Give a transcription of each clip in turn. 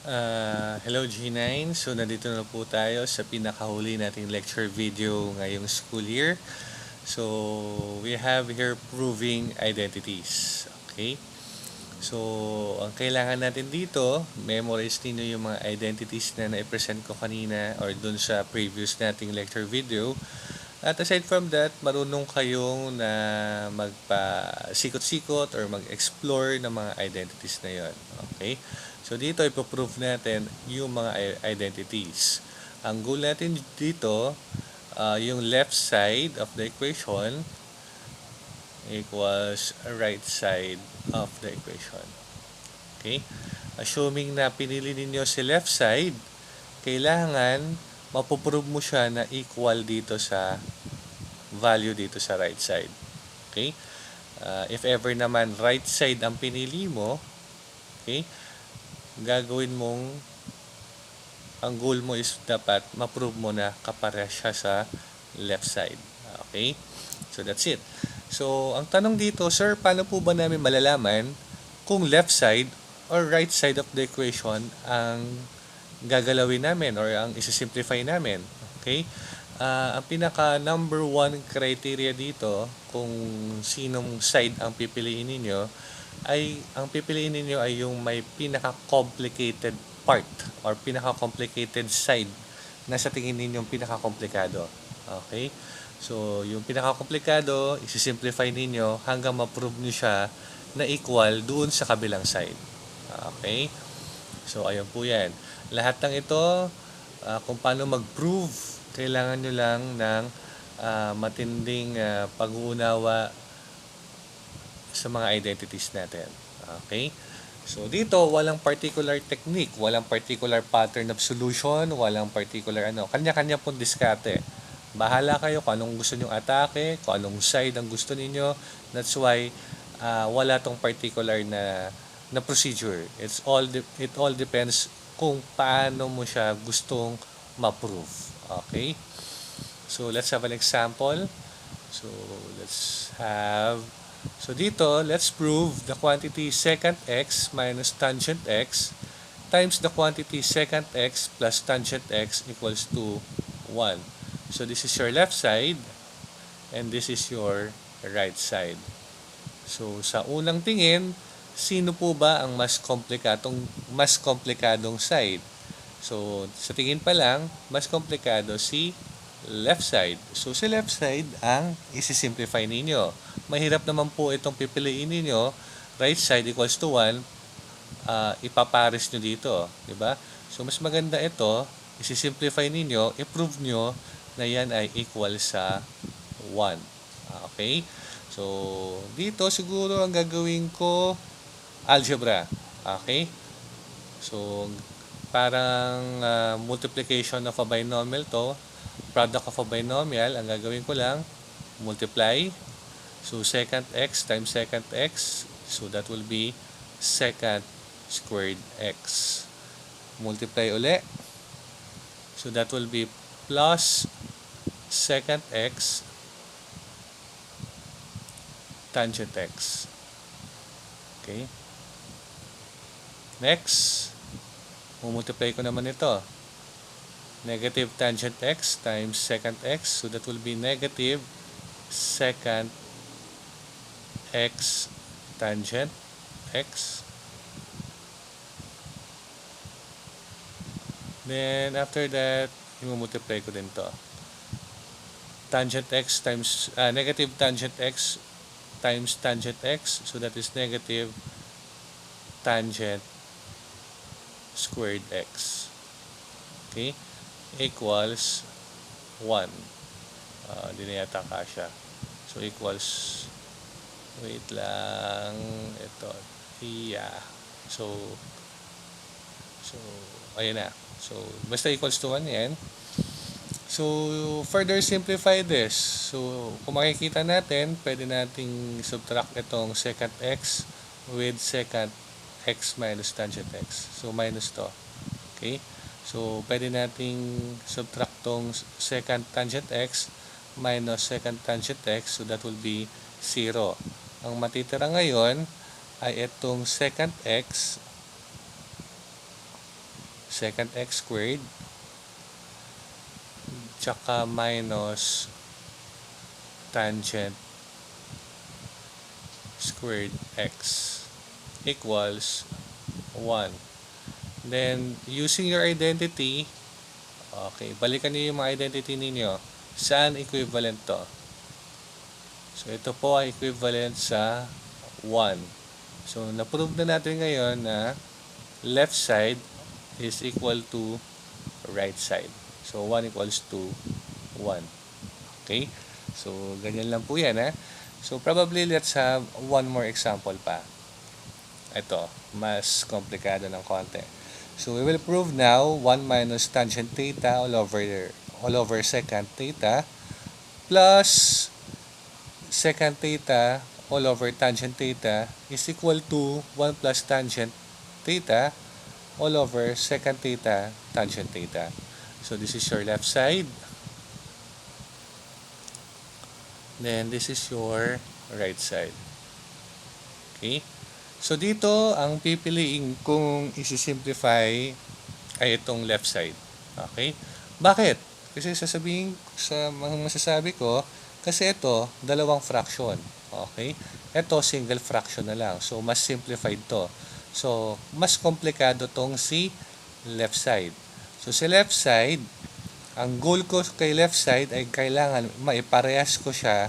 Hello G9. So nandito na po tayo sa pinakahuli nating lecture video ngayong school year. So we have here proving identities. Okay? So ang kailangan natin dito, memorize ninyo yung mga identities na na-present ko kanina or dun sa previous nating lecture video. At aside from that, marunong kayong na magpa-sikot-sikot or mag-explore ng mga identities na yon. Okay? So dito ipoprove natin yung mga identities. Ang goal natin dito, yung left side of the equation equals right side of the equation. Okay? Assuming na pinili ninyo si left side, kailangan mapoprove mo siya na equal dito sa value dito sa right side. Okay? If ever naman right side ang pinili mo, okay, gagawin mong ang goal mo is dapat ma-prove mo na kapareha siya sa left side. Okay? So that's it. So ang tanong dito, sir, paano po ba namin malalaman kung left side or right side of the equation ang gagalawin namin or ang isi-simplify namin? Okay? Ang pinaka number one criteria dito kung sinong side ang pipiliin ninyo ay ang pipiliin ninyo ay yung may pinaka-complicated part or pinaka-complicated side na sa tingin ninyong pinaka-komplikado. Okay? So, yung pinaka-komplikado, isi-simplify ninyo hanggang ma-prove nyo siya na equal doon sa kabilang side. Okay? So, ayun po yan. Lahat ng ito, kung paano mag-prove, kailangan nyo lang ng matinding pag-uunawa sa mga identities natin. Okay? So, dito, walang particular technique, walang particular pattern of solution, walang particular kanya-kanya pong diskarte. Bahala kayo kung anong gusto nyong atake, kung anong side ang gusto ninyo. That's why wala tong particular na procedure. It all depends kung paano mo siya gustong ma-prove. Okay? So, let's have an example. So, let's prove the quantity secant x minus tangent x times the quantity secant x plus tangent x equals to 1. So, this is your left side and this is your right side. So, sa unang tingin, sino po ba ang mas komplikadong side? So, sa tingin pa lang, mas komplikado si left side. So, si left side ang isi-simplify ninyo. Mahirap naman po itong pipiliin ninyo. Right side equals to 1, ipapares nyo dito. Diba? So, mas maganda ito, isi-simplify ninyo, i-prove nyo na yan ay equal sa 1. Okay? So, dito siguro ang gagawin ko, algebra. Okay? So, parang multiplication of a binomial to, product of a binomial, ang gagawin ko lang, multiply. So, secant x times secant x, so that will be secant squared x. Multiply uli. So, that will be plus secant x tangent x. Okay? Next, multiply ko naman ito. Negative tangent x times secant x. So, that will be negative secant x tangent x. Then, after that, i-multiply ko din to. Tangent x times, negative tangent x times tangent x. So, that is negative tangent squared x. Okay? Equals 1. Hindi na yata kasya. So, equals, wait lang, ito, yeah. So, ayun na. So, basta equals to 1 yan. So, further simplify this. So, kung makikita natin, pwede nating subtract itong secant x with secant x minus tangent x. So, minus to. Okay? So, pwede nating subtract tong secant tangent x minus secant tangent x. So, that will be 0. Ang matitira ngayon ay itong secant x secant x squared tsaka minus tangent squared x equals 1. Then, using your identity, okay, balikan niyo yung mga identity ninyo. Saan equivalent to? So, ito po ay equivalent sa 1. So, na-prove na natin ngayon na left side is equal to right side. So, 1 equals to 1. Okay? So, ganyan lang po yan, ha? So, probably let's have one more example pa. Ito, mas komplikado ng konti. So, we will prove now 1 minus tangent theta all over secant theta plus secant theta all over tangent theta is equal to 1 plus tangent theta all over secant theta tangent theta. So, this is your left side. Then, this is your right side. Okay? So, dito, ang pipiliin kung isi-simplify ay itong left side. Okay? Bakit? Kasi sasabihin sa mga masasabi ko, kasi ito, dalawang fraction. Okay? Ito, single fraction na lang. So, mas simplified to. So, mas komplikado tong si left side. So, sa left side, ang goal ko kay left side ay kailangan maiparehas ko siya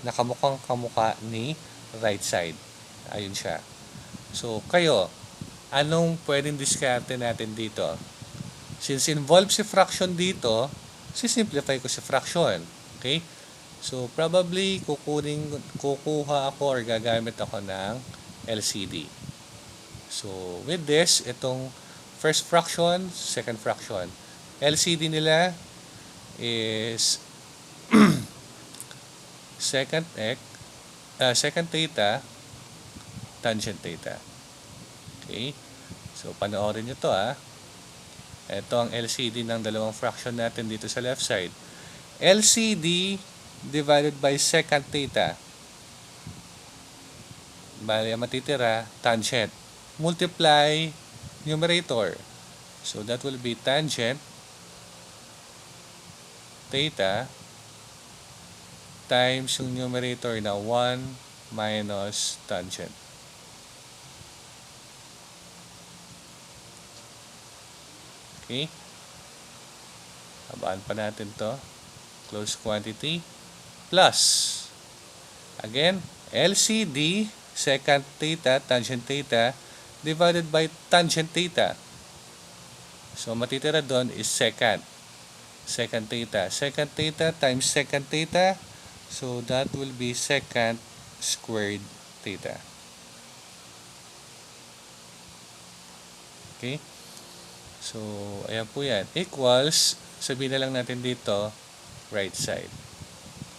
na kamukhang kamukha ni right side. Ayun siya. So, kayo, anong pwedeng diskarte natin dito? Since involved si fraction dito, sisimplify ko si fraction. Okay? So, probably kukuha ako or gagamit ako ng LCD. So, with this, itong first fraction, second fraction. LCD nila is secant theta tangent theta. Okay? So, panoorin nyo to, ha. Ito ang LCD ng dalawang fraction natin dito sa left side. LCD divided by secant theta. Bali, ang matitira, tangent. Multiply numerator. So, that will be tangent theta times yung numerator na 1 minus tangent. Okay? Habaan pa natin to. Close quantity. Plus. Again, LCD, secant theta, tangent theta, divided by tangent theta. So, matitira doon is secant. Secant theta. Secant theta times secant theta. So, that will be secant squared theta. Okay? So, ayan po yan. Equals, sabihin na lang natin dito, right side.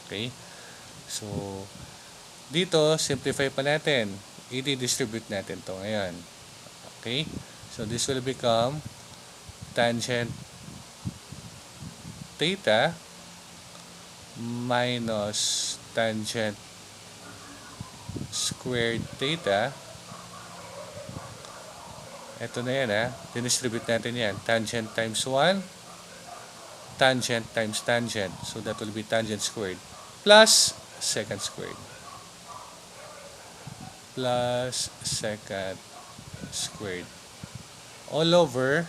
Okay? So, dito, simplify pa natin. I-distribute natin to ngayon. Okay? So, this will become tangent theta minus tangent squared theta. Ito na yan, ha. Dinistribute natin yan. Tangent times 1. Tangent times tangent. So, that will be tangent squared. Plus secant squared. Plus secant squared. All over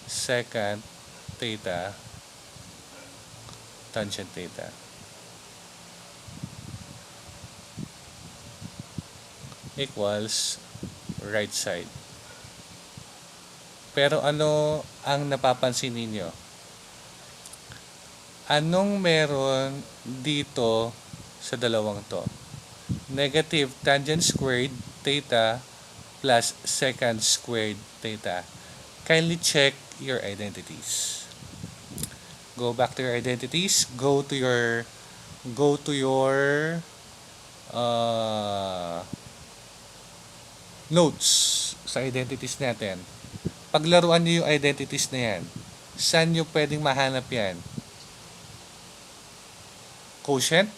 secant theta tangent theta. Equals right side. Pero ano ang napapansin ninyo? Anong meron dito sa dalawang to? Negative tangent squared theta plus secant squared theta. Kindly check your identities. Go back to your identities. Go to your notes sa identities natin. Paglaruan niyo yung identities na yan. Saan nyo pwedeng mahanap yan? Quotient,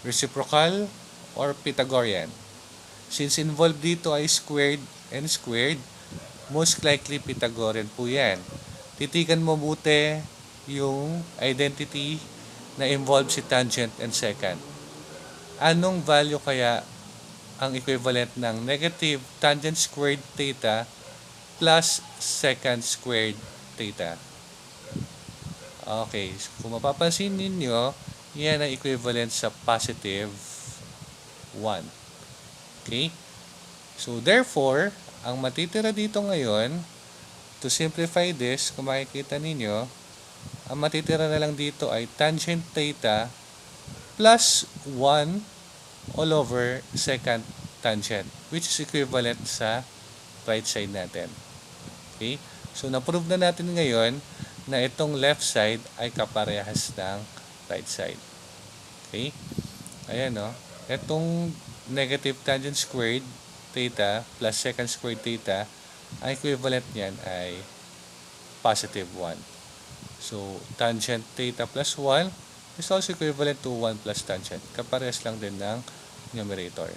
reciprocal, or Pythagorean? Since involved dito ay squared and squared, most likely Pythagorean po yan. Titigan mo buti yung identity na involved si tangent and secant. Anong value kaya ang equivalent ng negative tangent squared theta plus secant squared theta? Okay, so kung mapapansin ninyo, yan ang equivalent sa positive 1. Okay? So, therefore, ang matitira dito ngayon, to simplify this, kung makikita ninyo, ang matitira na lang dito ay tangent theta plus 1 all over secant tangent, which is equivalent sa right side natin. Okay? So, na-prove na natin ngayon na itong left side ay kaparehas ng right side. Okay? Ayan, no? Itong negative tangent squared theta plus secant squared theta, ang equivalent niyan ay positive 1. So, tangent theta plus 1 is also equivalent to 1 plus tangent. Kaparehas lang din ng numerator.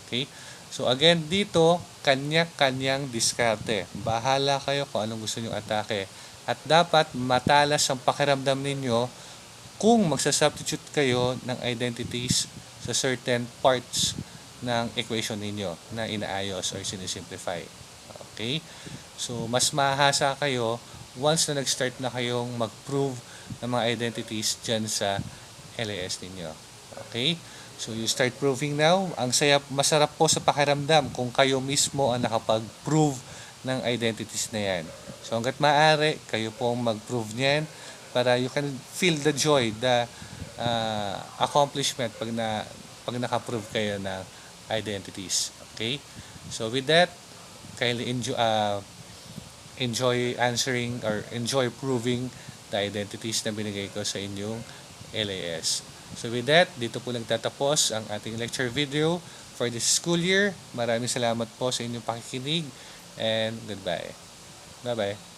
Okay? So, again, dito, kanya-kanyang diskarte. Bahala kayo kung anong gusto nyo atake. At dapat matalas ang pakiramdam ninyo kung magsasubstitute kayo ng identities sa certain parts ng equation ninyo na inaayos or sinisimplify. Okay? So, mas mahasa kayo once na nag-start na kayong mag-prove ng mga identities dyan sa LAS ninyo. Okay? So, you start proving now. Ang masarap po sa pakiramdam kung kayo mismo ang nakapag-prove ng identities na yan. So, hanggat maaari, kayo pong mag-prove niyan para you can feel the joy, the accomplishment pag naka-prove kayo ng identities. Okay? So, with that, kindly enjoy answering or enjoy proving the identities na binigay ko sa inyong LAS. So with that, dito po nagtatapos ang ating lecture video for this school year. Maraming salamat po sa inyong pakikinig and goodbye. Bye-bye.